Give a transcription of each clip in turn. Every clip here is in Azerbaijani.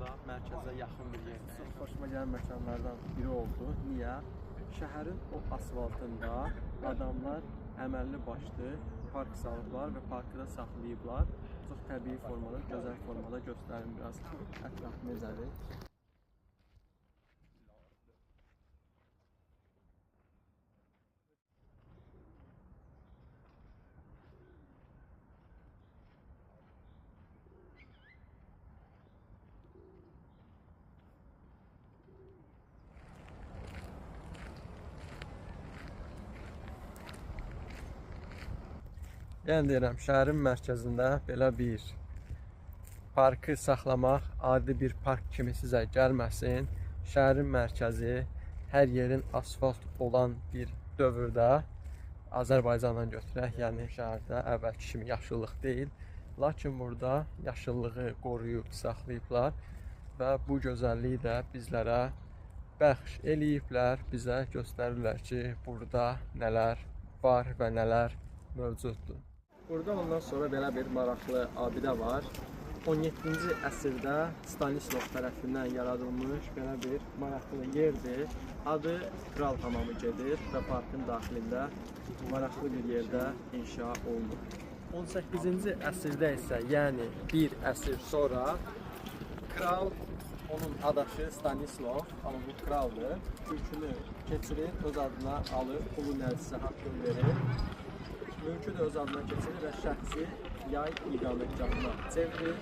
burada mərkəzə yaxın bir yerdə. Çox xoşuma gələn məkanlardan biri oldu. Niyə? Şəhərin o asfaltında adamlar əməlli başlı park salıblar və parkı da saxlayıblar. Çox təbii formada, gözəl formada göstərim biraz ətraf necədir. Yəni deyirəm, şəhərin mərkəzində belə bir parkı saxlamaq adi bir park kimi sizə gəlməsin. Şəhərin mərkəzi hər yerin asfalt olan bir dövrdə Azərbaycandan götürək, yəni şəhərdə əvvəlki kimi yaşıllıq deyil. Lakin burada yaşıllığı qoruyub saxlayıblar və bu gözəlliyi də bizlərə bəxş eləyiblər, bizə göstərirlər ki, burada nələr var və nələr mövcuddur. Burada ondan sonra belə bir maraqlı abidə var. 17-ci əsrdə Stanislav tərəfindən yaradılmış belə bir maraqlı yerdir. Adı Kral Hamamı gedir və parkın daxilində maraqlı bir yerdə inşa olunur. 18-ci əsrdə isə, yəni bir əsr sonra kral, onun adaşı Stanislav, amma bu kraldır, mülkünü keçirir, öz adına alır, pulu nəzisi haqqını verir. Mülkü də öz adına keçirir və şəxsi yay iqamətgahına çevirir,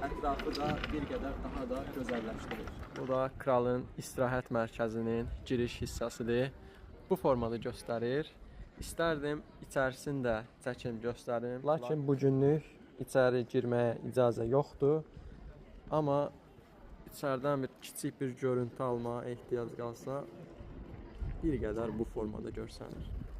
ətrafı da bir qədər daha da gözəlləşdirir. Bu da kralın istirahət mərkəzinin giriş hissəsidir. Bu formada göstərir. İstərdim içərisini də çəkim göstərim. Lakin bugünlük içəri girməyə icazə yoxdur. Amma içəridən kiçik bir görüntü almağa ehtiyac qalsa bir qədər bu formada görsənir.